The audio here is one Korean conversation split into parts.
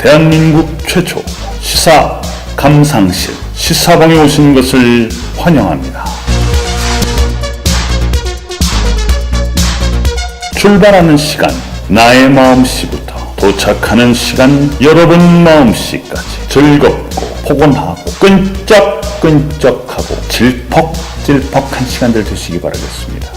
대한민국 최초 시사 감상실 시사봉에 오신 것을 환영합니다. 출발하는 시간 나의 마음씨부터 도착하는 시간 여러분 마음씨까지 즐겁고 포근하고 끈적끈적하고 질퍽질퍽한 시간들 되시기 바라겠습니다.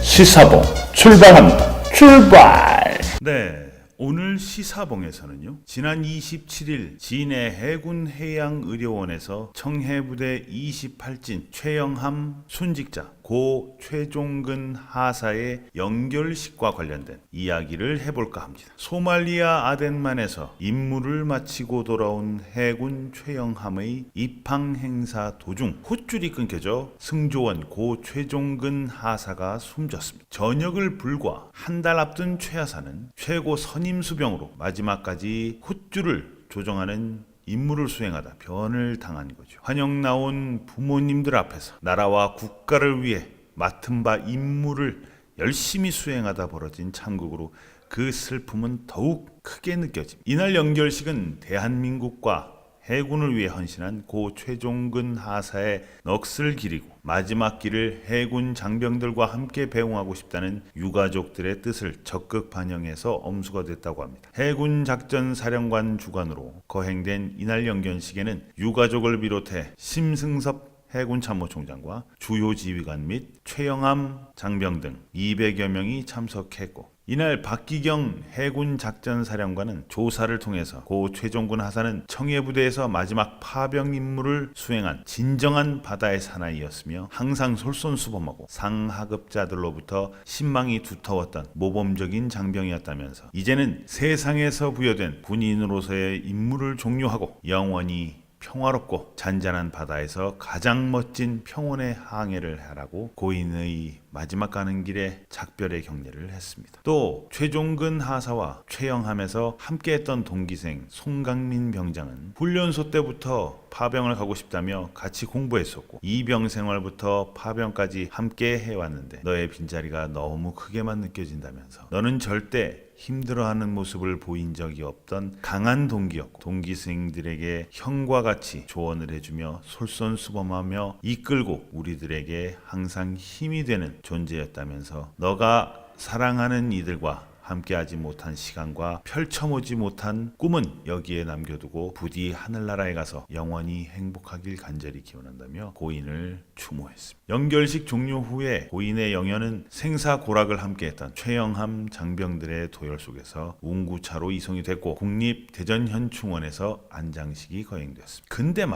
시사봉 출발합니다. 출발! 네. 오늘 시사봉에서는요, 지난 27일 진해 해군해양의료원에서 청해부대 28진 최영함 순직자 고 최종근 하사의 영결식과 관련된 이야기를 해볼까 합니다. 소말리아 아덴만에서 임무를 마치고 돌아온 해군 최영함의 입항 행사 도중 콧줄이 끊겨져 승조원 고 최종근 하사가 숨졌습니다. 전역을 불과 한 달 앞둔 최 하사는 최고 선임 수병으로 마지막까지 콧줄을 조정하는 임무를 수행하다 변을 당한 거죠. 환영 나온 부모님들 앞에서 나라와 국가를 위해 맡은 바 임무를 열심히 수행하다 벌어진 참극으로 그 슬픔은 더욱 크게 느껴집니다. 이날 영결식은 대한민국과 해군을 위해 헌신한 고 최종근 하사의 넋을 기리고 마지막 길을 해군 장병들과 함께 배웅하고 싶다는 유가족들의 뜻을 적극 반영해서 엄수가 됐다고 합니다. 해군 작전사령관 주관으로 거행된 이날 영견식에는 유가족을 비롯해 심승섭 해군 참모총장과 주요 지휘관 및 최영함 장병 등 200여 명이 참석했고, 이날 박기경 해군 작전사령관은 조사를 통해서 고 최종근 하사는 청해부대에서 마지막 파병 임무를 수행한 진정한 바다의 사나이였으며 항상 솔선수범하고 상하급자들로부터 신망이 두터웠던 모범적인 장병이었다면서 이제는 세상에서 부여된 군인으로서의 임무를 종료하고 영원히 평화롭고 잔잔한 바다에서 가장 멋진 평온의 항해를 하라고 고인의 마지막 가는 길에 작별의 격려를 했습니다. 또 최종근 하사와 최영함에서 함께했던 동기생 송강민 병장은 훈련소 때부터 파병을 가고 싶다며 같이 공부했었고 이병 생활부터 파병까지 함께 해왔는데 너의 빈자리가 너무 크게만 느껴진다면서 너는 절대 힘들어하는 모습을 보인 적이 없던 강한 동기였고 동기생들에게 형과 같이 조언을 해주며 솔선수범하며 이끌고 우리들에게 항상 힘이 되는 존재였다면서 너가 사랑하는 이들과 함께하지 못한 시간과 펼쳐보지 못한 꿈은 여기에 남겨두고 부디 하늘나라에 가서 영원히 행복하길 간절히 기원한다며 고인을 추모했습니다. 영결식 종료 후에 고인의 영현은 생사고락을 함께했던 최영함 장병들의 도열 속에서 운구차로 이송이 됐고 국립대전현충원에서 안장식이 거행됐습니다. 근데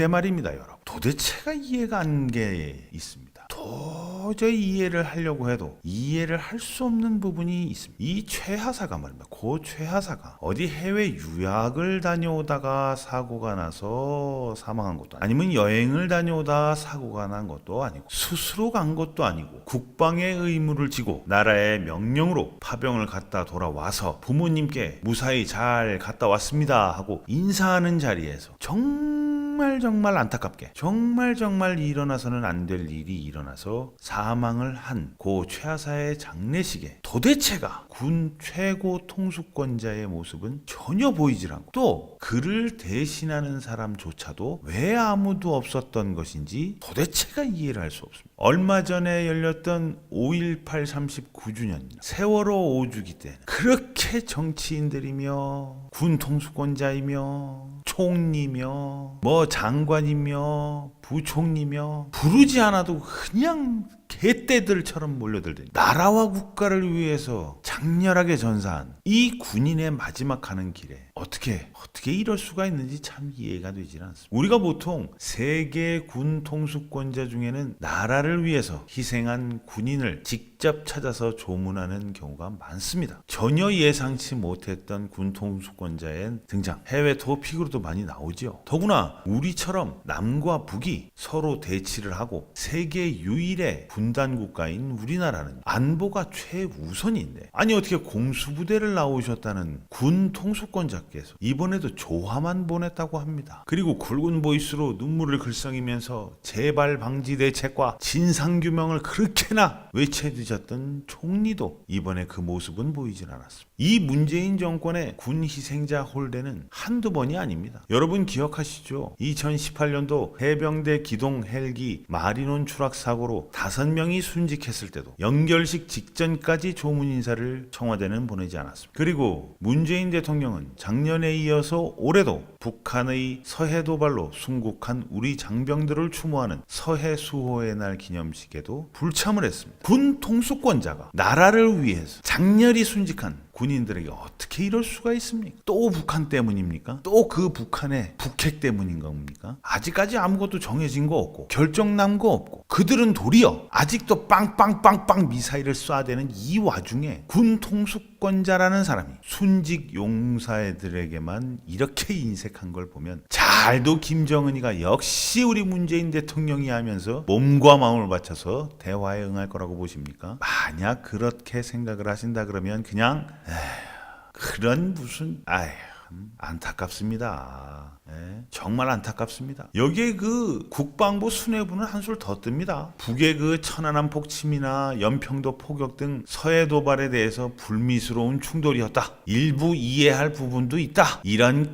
말입니다 여러분, 도대체가 이해가 안 게 있습니다. 도저히 이해를 하려고 해도 이해를 할 수 없는 부분이 있습니다. 이 최 하사가 말입니다. 고 최 하사가 어디 해외 유학을 다녀오다가 사고가 나서 사망한 것도 아니면 여행을 다녀오다 사고가 난 것도 아니고 스스로 간 것도 아니고 국방의 의무를 지고 나라의 명령으로 파병을 갔다 돌아와서 부모님께 무사히 잘 갔다 왔습니다 하고 인사하는 자리에서 정말 안타깝게 정말 일어나서는 안 될 일이 일어나서 사망을 한 고 최하사의 장례식에 도대체가 군 최고 통수권자의 모습은 전혀 보이질 않고 또 그를 대신하는 사람조차도 왜 아무도 없었던 것인지 도대체가 이해를 할 수 없습니다. 얼마 전에 열렸던 5.18 39주년 세월호 5주기 때는 그렇게 정치인들이며 군 통수권자이며 총리며 뭐 장관이며 부총리며 부르지 않아도 그냥 개떼들처럼 몰려들더니 나라와 국가를 위해서 장렬하게 전사한 이 군인의 마지막 가는 길에 어떻게 이럴 수가 있는지 참 이해가 되질 않습니다. 우리가 보통 세계 군 통수권자 중에는 나라를 위해서 희생한 군인을 직접 찾아서 조문하는 경우가 많습니다. 전혀 예상치 못했던 군 통수권자의 등장, 해외 토픽으로도 많이 나오죠. 더구나 우리처럼 남과 북이 적이 서로 대치를 하고 세계 유일의 분단 국가인 우리나라는 안보가 최우선인데, 아니 어떻게 공수부대를 나오셨다는 군 통수권자께서 이번에도 조화만 보냈다고 합니다. 그리고 굵은 보이스로 눈물을 글썽이면서 재발 방지 대책과 진상규명을 그렇게나 외쳐드셨던 총리도 이번에 그 모습은 보이진 않았습니다. 이 문재인 정권의 군 희생자 홀대는 한두 번이 아닙니다. 여러분 기억하시죠? 2018년도 해병대 기동 헬기 마리논 추락 사고로 5명이 순직했을 때도 연결식 직전까지 조문 인사를 청와대는 보내지 않았습니다. 그리고 문재인 대통령은 작년에 이어서 올해도 북한의 서해 도발로 순국한 우리 장병들을 추모하는 서해 수호의 날 기념식에도 불참을 했습니다. 군 통수권자가 나라를 위해서 장렬히 순직한 군인들에게 어떻게 이럴 수가 있습니까? 또 북한 때문입니까? 또 그 북한의 북핵 때문인 겁니까? 아직까지 아무것도 정해진 거 없고 결정난 거 없고 그들은 도리어 아직도 빵빵빵빵 미사일을 쏴대는 이 와중에 군 통수권자라는 사람이 순직 용사들에게만 이렇게 인색한 걸 보면 잘도 김정은이가 역시 우리 문재인 대통령이 하면서 몸과 마음을 바쳐서 대화에 응할 거라고 보십니까? 만약 그렇게 생각을 하신다 그러면 그냥 그런 무슨 안타깝습니다. 정말 안타깝습니다. 여기에 그 국방부 수뇌부는 한술 더 뜹니다. 북의 그 천안함 폭침이나 연평도 포격 등 서해 도발에 대해서 불미스러운 충돌이었다. 일부 이해할 부분도 있다. 이런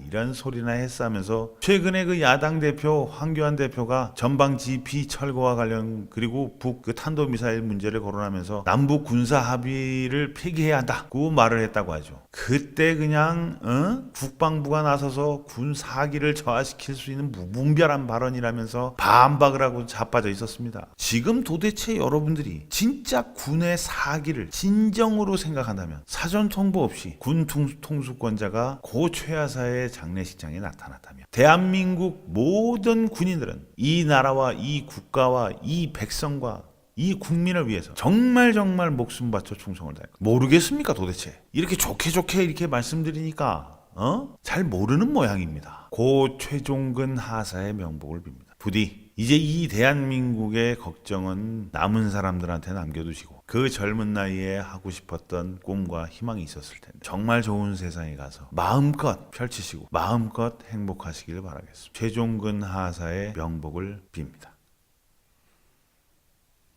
이런 소리나 했으면서 최근에 그 야당 대표 황교안 대표가 전방 GP 철거와 관련 그리고 북 그 탄도미사일 문제를 거론하면서 남북 군사 합의를 폐기해야 한다고 말을 했다고 하죠. 그때 그냥 국방부가 나서서 군 사기를 저하시킬 수 있는 무분별한 발언이라면서 반박을 하고 자빠져 있었습니다. 지금 도대체 여러분들이 진짜 군의 사기를 진정으로 생각한다면 사전 통보 없이 군 통수권자가 고 최하사의 장례식장에 나타났다며 대한민국 모든 군인들은 이 나라와 이 국가와 이 백성과 이 국민을 위해서 정말 목숨 바쳐 충성을 다해. 모르겠습니까 도대체? 이렇게 좋게 이렇게 말씀드리니까 잘 모르는 모양입니다. 고 최종근 하사의 명복을 빕니다. 부디 이제 이 대한민국의 걱정은 남은 사람들한테 남겨두시고 그 젊은 나이에 하고 싶었던 꿈과 희망이 있었을 텐데 정말 좋은 세상에 가서 마음껏 펼치시고 마음껏 행복하시길 바라겠습니다. 최종근 하사의 명복을 빕니다.